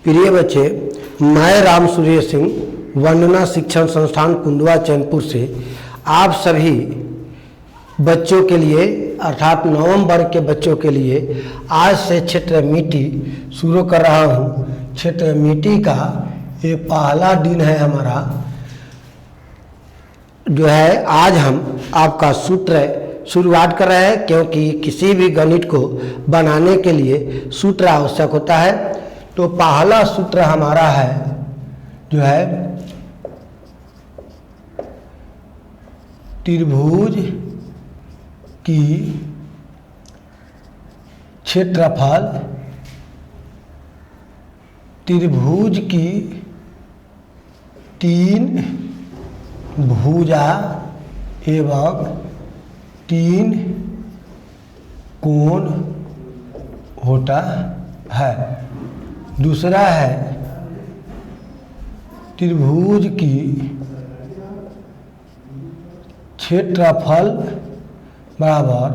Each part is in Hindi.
प्रिय बच्चे, मैं राम सूर्य सिंह वंदना शिक्षण संस्थान कुंडवा चैनपुर से आप सभी बच्चों के लिए अर्थात नवम वर्ग के बच्चों के लिए आज से क्षेत्र मिट्टी शुरू कर रहा हूँ। क्षेत्र मिट्टी का ये पहला दिन है हमारा, जो है आज हम आपका सूत्र शुरुआत कर रहे हैं, क्योंकि किसी भी गणित को बनाने के लिए सूत्र आवश्यक होता है। तो पहला सूत्र हमारा है जो है त्रिभुज की क्षेत्रफल, त्रिभुज की तीन भुजा एवं तीन कोण होता है। दूसरा है त्रिभुज की क्षेत्रफल बराबर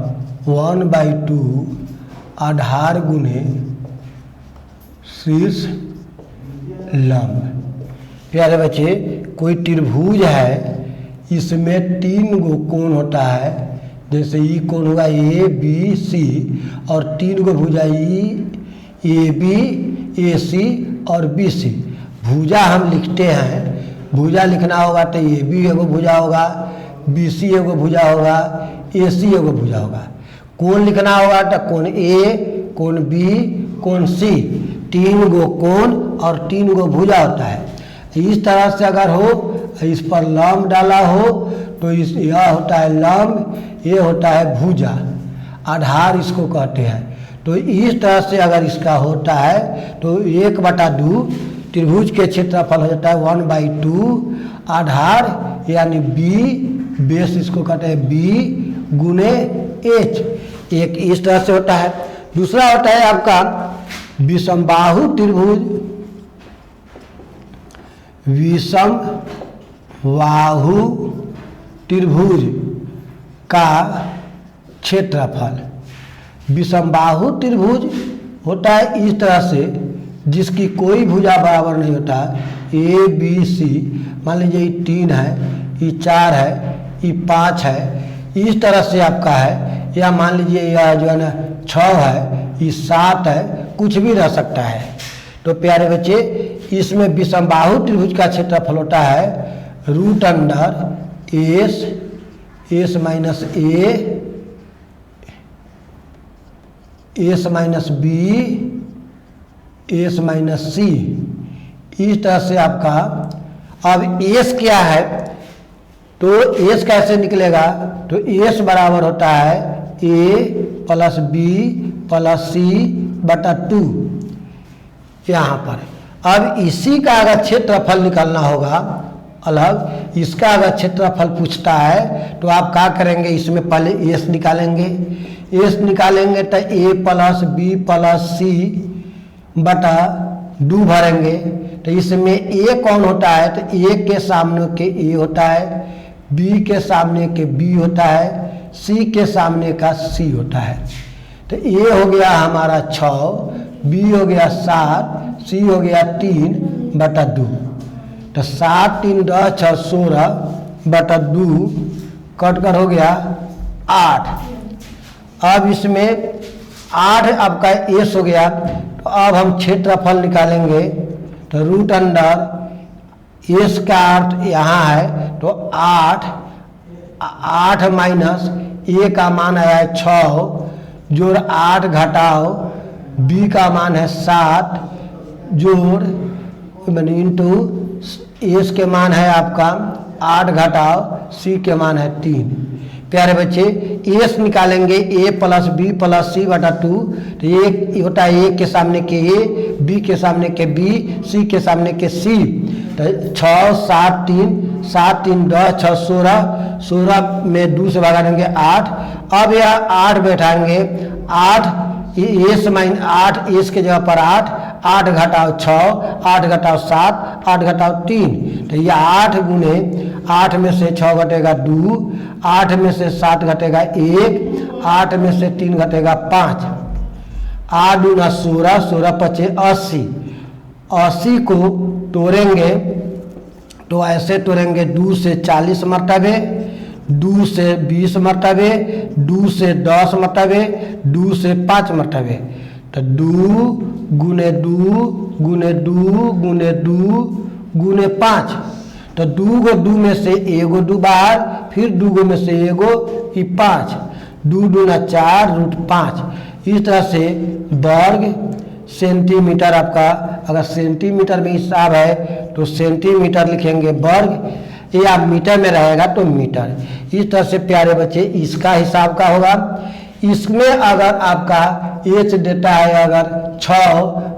1/2 आधार गुने शीर्ष लंब। प्यारे बच्चे, कोई त्रिभुज है, इसमें तीन गो कोण होता है। जैसे ई कोण होगा ए बी सी और तीन गो भुजा ए बी ए सी और बी सी। भुजा हम लिखते हैं, भुजा लिखना होगा तो ए बी एगो भुजा होगा, बी सी एगो भुजा होगा, ए सी एगो भुजा होगा। कोण लिखना होगा तो कोण ए, कोण बी, कोण सी, तीन गो कोण और तीन गो भुजा होता है। इस तरह से अगर हो, इस पर लंब डाला हो तो यह होता है लंब, ये होता है भुजा, आधार इसको कहते हैं। तो इस तरह से अगर इसका होता है तो 1/2 त्रिभुज के क्षेत्रफल हो जाता है 1/2 आधार यानी बी, बेस इसको कहते हैं बी गुने एच। एक इस तरह से होता है। दूसरा होता है आपका विषमबाहु त्रिभुज, विषमबाहु त्रिभुज का क्षेत्रफल। विषमबाहु त्रिभुज होता है इस तरह से जिसकी कोई भुजा बराबर नहीं होता। ए बी सी, मान लीजिए ये 3 है, ये 4 है, ये 5 है, इस तरह से आपका है। या मान लीजिए यह जो है ना 6 है, ये 7 है, कुछ भी रह सकता है। तो प्यारे बच्चे, इसमें विषमबाहु त्रिभुज का क्षेत्रफल होता है √under S minus A, S minus B, S minus C. इस तरह से आपका अब एस क्या है, तो एस कैसे निकलेगा, तो एस बराबर होता है ए प्लस बी प्लस सी बटा 2 यहाँ पर। अब इसी का अगर क्षेत्रफल निकालना होगा अलग, इसका अगर क्षेत्रफल पूछता है तो आप क्या करेंगे, इसमें पहले एस निकालेंगे। एस निकालेंगे तो ए प्लस बी प्लस सी बटा 2 भरेंगे। तो इसमें ए कौन होता है, तो ए के सामने के ए होता है, बी के सामने के बी होता है, सी के सामने का सी होता है। तो ए हो गया हमारा 6, बी हो गया 7, सी हो गया 3 बटा 2। तो 7 3 10 6 16 बटा 2 कट कर हो गया 8। अब इसमें 8 आपका एस हो गया। तो अब हम क्षेत्रफल निकालेंगे तो √अंडर एस का अर्थ यहाँ है, तो 8 माइनस ए का मान आया है 6 जोड़ 8 घटाओ बी का मान है 7 जोड़ मैंने इंटू एस के मान है आपका 8 घटाओ सी के मान है 3। प्यारे बच्चे, एस निकालेंगे ए प्लस बी प्लस सी बटा 2। तो ये होता है ए के सामने के ए, बी के सामने के बी, सी के सामने के सी। तो 6 7 3 10 6 16 में 2 से भगा देंगे 8। अब यह 8 बैठाएंगे, 8 एस माइन 8 एस के जगह पर 8 घटाओ 6, 8 घटाओ 7, 8 घटाओ 3। तो ये 8 गुने 8 में से 6 घटेगा 2, 8 में से 7 घटेगा 1, 8 में से 3 घटेगा 5। 8 दूना 16, 16 पचे 80। 80 को तोड़ेंगे तो ऐसे तोड़ेंगे 2 से 40 मरतबे, 2 से 20 मरतबे, 2 से 10 मरतबे, 2 से 5 मरतबे। तो 2 गुने 2 गुने 2 गुने 2 गुने 5। तो 2 गो 2 में से एगो 2 बाहर, फिर 2 गो में से एगो, ई 5, 2 दूना 4 रूट 5। इस तरह से वर्ग सेंटीमीटर आपका, अगर सेंटीमीटर में हिसाब है तो सेंटीमीटर लिखेंगे वर्ग, या मीटर में रहेगा तो मीटर। इस तरह से प्यारे बच्चे इसका हिसाब का होगा। इसमें अगर आपका h देता है अगर 6,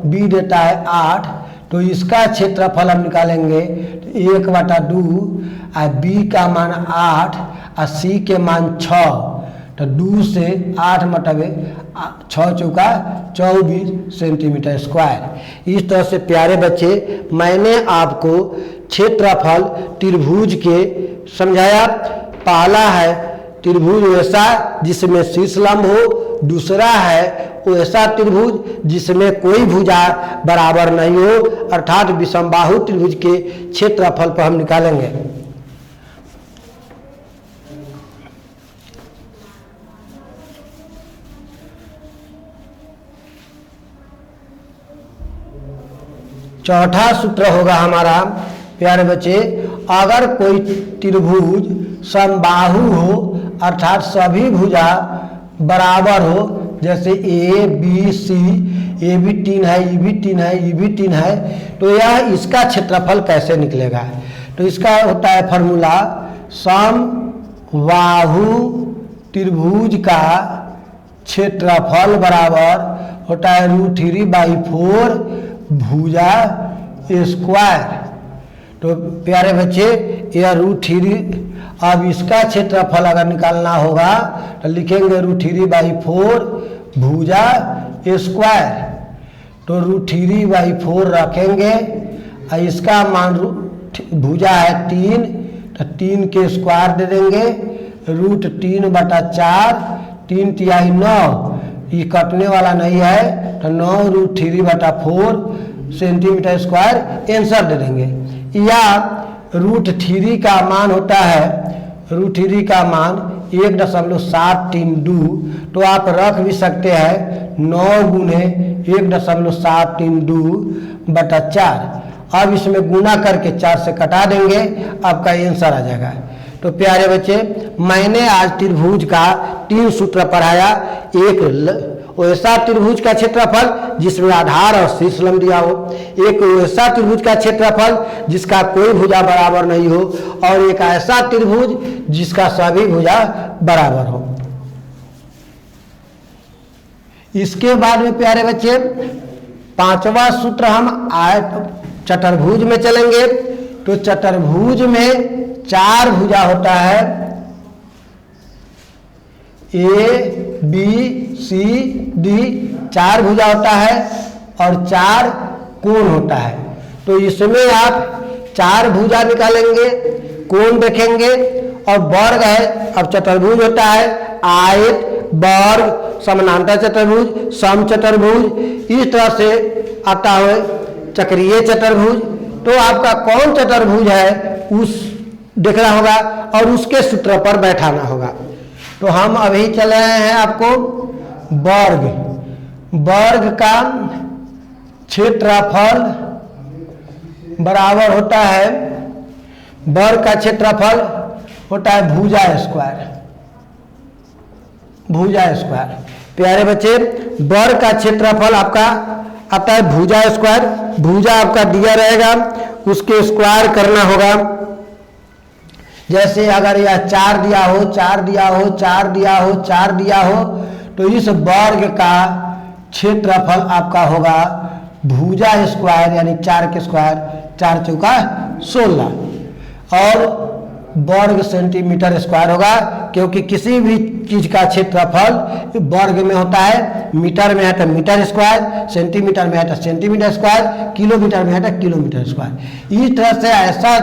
b देता है 8, तो इसका क्षेत्रफल हम निकालेंगे तो 1/2 और b का मान 8 और c के मान 6। तो 2 से 8 मरतबे 6 चौका 24 सेंटीमीटर स्क्वायर। इस तरह से प्यारे बच्चे मैंने आपको क्षेत्रफल त्रिभुज के समझाया। पहला है त्रिभुज वैसा जिसमें शीर्ष लंब हो, दूसरा है वैसा त्रिभुज जिसमें कोई भुजा बराबर नहीं हो, अर्थात विषमबाहु त्रिभुज के क्षेत्रफल पर हम निकालेंगे। चौथा सूत्र होगा हमारा प्यारे बच्चे, अगर कोई त्रिभुज समबाहु हो अर्थात सभी भुजा बराबर हो, जैसे ए बी सी, ए भी 3 है, ई भी 3 है, ई भी 3 है, तो यह इसका क्षेत्रफल कैसे निकलेगा? तो इसका होता है फॉर्मूला, समबाहु त्रिभुज का क्षेत्रफल बराबर होता है √3/4 भुजा स्क्वायर। तो प्यारे बच्चे यह √3, अब इसका क्षेत्रफल अगर निकालना होगा तो लिखेंगे √3/4 भुजा स्क्वायर। तो √3/4 रखेंगे और इसका मान भुजा है 3, तो 3 के स्क्वायर दे देंगे, √3/4, 3 तिहाई 9, ये कटने वाला नहीं है तो 9 √3/4 सेंटीमीटर स्क्वायर आंसर दे देंगे। या √3 का मान होता है, √3 का मान 1.732, तो आप रख भी सकते हैं 9 गुने 1.732/4। अब इसमें गुना करके 4 से कटा देंगे, आपका आंसर आ जाएगा। तो प्यारे बच्चे मैंने आज त्रिभुज का 3 सूत्र पढ़ाया। एक वैसा त्रिभुज का क्षेत्रफल जिसमें आधार और शीर्ष लंब दिया हो, एक वैसा त्रिभुज का क्षेत्रफल जिसका कोई भुजा बराबर नहीं हो, और एक ऐसा त्रिभुज जिसका सभी भुजा बराबर हो। इसके बाद में प्यारे बच्चे 5वां सूत्र हम आयत चतुर्भुज में चलेंगे। तो चतुर्भुज में 4 भुजा होता है, ए बी सी डी 4 भुजा होता है और 4 कोण होता है। तो इसमें आप 4 भुजा निकालेंगे, कोण देखेंगे और वर्ग है। अब चतुर्भुज होता है आयत, वर्ग, समानांतर चतुर्भुज, सम चतुर्भुज, इस तरह से आता है चक्रीय चतुर्भुज। तो आपका कौन चतुर्भुज है उस देखना होगा और उसके सूत्र पर बैठाना होगा। तो हम अभी चल रहे हैं आपको वर्ग। वर्ग का क्षेत्रफल बराबर होता है, वर्ग का क्षेत्रफल होता है भुजा स्क्वायर। भुजा स्क्वायर प्यारे बच्चे वर्ग का क्षेत्रफल आपका आता है भुजा स्क्वायर। भुजा आपका दिया रहेगा, उसके स्क्वायर करना होगा। जैसे अगर यह 4 दिया हो, 4 दिया हो, 4 दिया हो, 4 दिया हो, तो इस वर्ग का क्षेत्रफल आपका होगा भुजा स्क्वायर यानी 4 के स्क्वायर, 4 चौका 16, और वर्ग सेंटीमीटर स्क्वायर होगा, क्योंकि किसी भी चीज का क्षेत्रफल वर्ग में होता है। मीटर में है तो मीटर स्क्वायर, सेंटीमीटर में है तो सेंटीमीटर स्क्वायर, किलोमीटर में है तो किलोमीटर स्क्वायर। इस तरह से ऐसा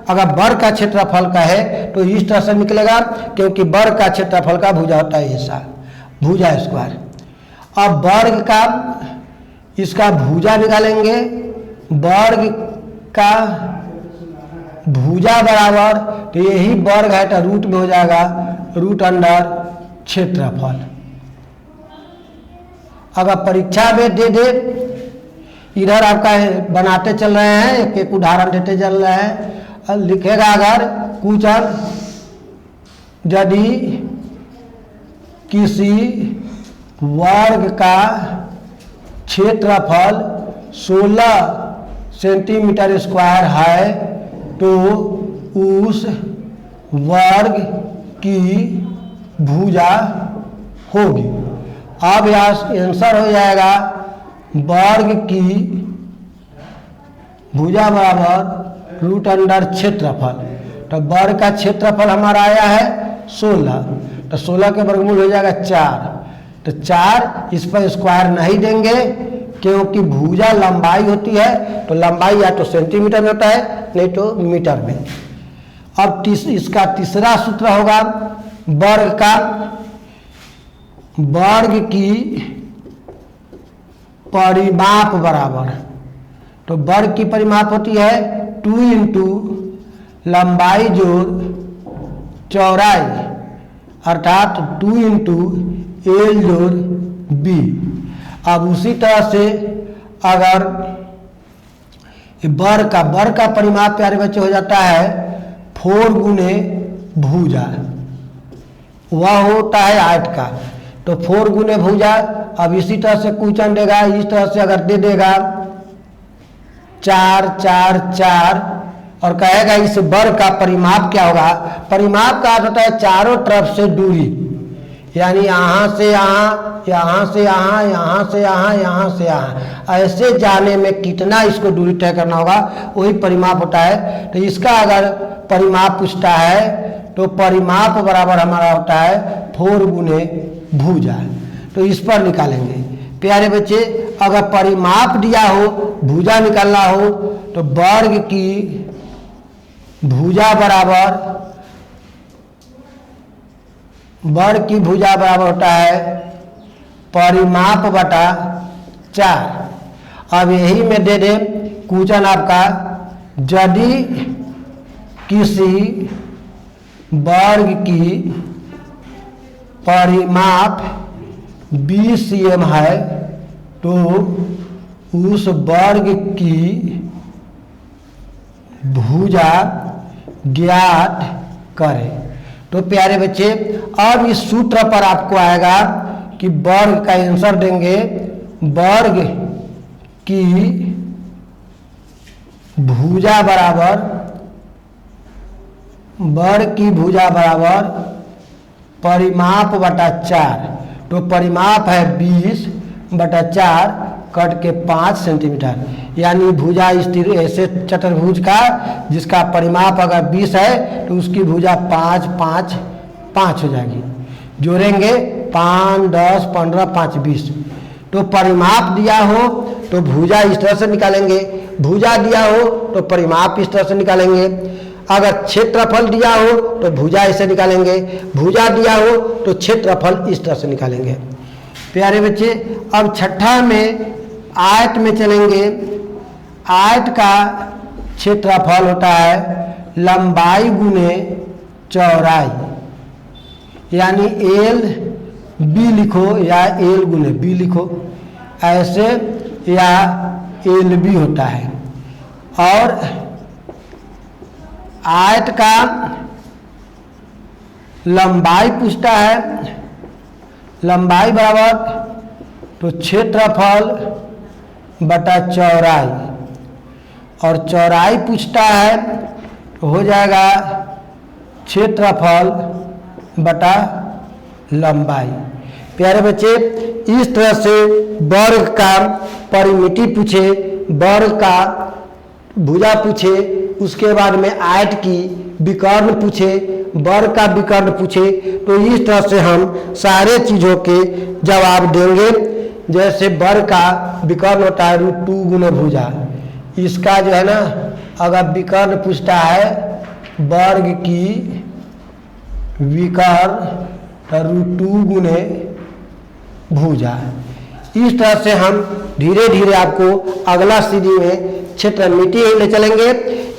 अगर वर्ग का क्षेत्रफल का है तो इस तरह से निकलेगा, क्योंकि वर्ग का क्षेत्रफल का भुजा होता है ऐसा भुजा स्क्वायर। अब वर्ग का इसका भुजा निकालेंगे, वर्ग का भुजा बराबर, तो यही वर्ग है तो रूट में हो जाएगा रूट अंडर क्षेत्रफल। अगर परीक्षा में दे दे, इधर आपका बनाते चल रहे हैं, एक एक उदाहरण देते चल रहे हैं, लिखेगा अगर कुचल यदि किसी वर्ग का क्षेत्रफल 16 सेंटीमीटर स्क्वायर है तो उस वर्ग की भुजा होगी। अब यहाँ आंसर हो जाएगा वर्ग की भुजा बराबर रूट अंडर क्षेत्रफल। तो वर्ग का क्षेत्रफल हमारा आया है 16, तो 16 के वर्गमूल हो जाएगा 4। तो 4 इस पर स्क्वायर नहीं देंगे क्योंकि भुजा लंबाई होती है, तो लंबाई या तो सेंटीमीटर में होता है नहीं तो मीटर में। अब इसका तीसरा सूत्र होगा वर्ग का, वर्ग की परिमाप बराबर, तो वर्ग की परिमाप होती है 2 इंटू लंबाई जोड़ चौड़ाई, अर्थात 2 इंटू एल जोड़ बी। अब उसी तरह से अगर वर्ग का परिमाप प्यारे बच्चे हो जाता है 4 गुने भुजा, वह होता है 8 का, तो 4 गुने भुजा। अब इसी तरह से क्वेश्चन देगा, इस तरह से अगर दे देगा 4 4 4 और कहेगा इस वर्ग का परिमाप क्या होगा। परिमाप का अर्थ होता है चारों तरफ से दूरी, यानी यहाँ से यहाँ, यहाँ से यहाँ, यहाँ से यहाँ, यहाँ से यहाँ, ऐसे जाने में कितना इसको दूरी तय करना होगा, वही परिमाप होता है। तो इसका अगर परिमाप पूछता है तो परिमाप बराबर हमारा होता है 4 गुने भुजा। तो इस पर निकालेंगे प्यारे बच्चे। अगर परिमाप दिया हो, भुजा निकालना हो, तो वर्ग की भुजा बराबर, वर्ग की भुजा बराबर होता है परिमाप बटा 4। अब यही में दे दें क्वेश्चन आपका, यदि किसी वर्ग की परिमाप 20 cm है तो उस वर्ग की भुजा ज्ञात करें। तो प्यारे बच्चे अब इस सूत्र पर आपको आएगा कि वर्ग का आंसर देंगे, वर्ग की भुजा बराबर, वर्ग की भुजा बराबर परिमाप बटा 4। तो परिमाप है 20 बटा 4 कट के 5 सेंटीमीटर, यानी भुजा स्थिर ऐसे चतुर्भुज का जिसका परिमाप अगर 20 है तो उसकी भुजा 5 5 5 हो जाएगी। जोड़ेंगे 5 10 15 5 20। तो परिमाप दिया हो तो भुजा इस तरह से निकालेंगे, भुजा दिया हो तो परिमाप इस तरह से निकालेंगे। अगर क्षेत्रफल दिया हो तो भुजा ऐसे निकालेंगे, भुजा दिया हो तो क्षेत्रफल इस तरह से निकालेंगे। प्यारे बच्चे अब छठा में आयत में चलेंगे। आयत का क्षेत्रफल होता है लंबाई गुने चौड़ाई, यानी एल बी लिखो या एल गुने बी लिखो ऐसे, या एल बी होता है। और आयत का लंबाई पूछता है, लंबाई बराबर तो क्षेत्रफल बटा चौड़ाई, और चौड़ाई पूछता है तो हो जाएगा क्षेत्रफल बटा लंबाई। प्यारे बच्चे इस तरह से वर्ग का परिमिति पूछे, वर्ग का भुजा पूछे, उसके बाद में आयत की विकर्ण पूछे, वर्ग का विकर्ण पूछे, तो इस तरह से हम सारे चीज़ों के जवाब देंगे। जैसे वर्ग का विकर्ण होता है √2 गुने भुजा, इसका जो है ना अगर विकर्ण पूछता है वर्ग की विकर्ण √2 गुने भुजा, इस तरह से हम धीरे धीरे आपको अगला सीढ़ी में क्षेत्र मिट्टी ले चलेंगे।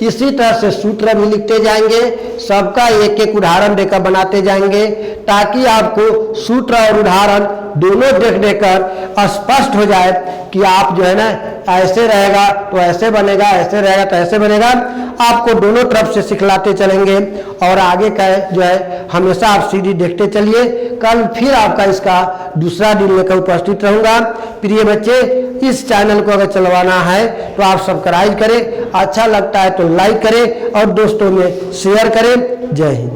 इसी तरह से सूत्र भी लिखते जाएंगे, सबका एक एक उदाहरण देकर बनाते जाएंगे, ताकि आपको सूत्र और उदाहरण दोनों देख देकर स्पष्ट हो जाए कि आप जो है ना ऐसे रहेगा तो ऐसे बनेगा, ऐसे रहेगा तो ऐसे बनेगा। आपको दोनों तरफ से सिखलाते चलेंगे और आगे का जो है हमेशा आप सीढ़ी देखते चलिए। कल फिर आपका इसका दूसरा दिन लेकर उपस्थित रहूंगा। प्रिय बच्चे, इस चैनल को अगर चलवाना है तो आप सब्सक्राइब करें, अच्छा लगता है तो लाइक करें और दोस्तों में शेयर करें। जय हिंद।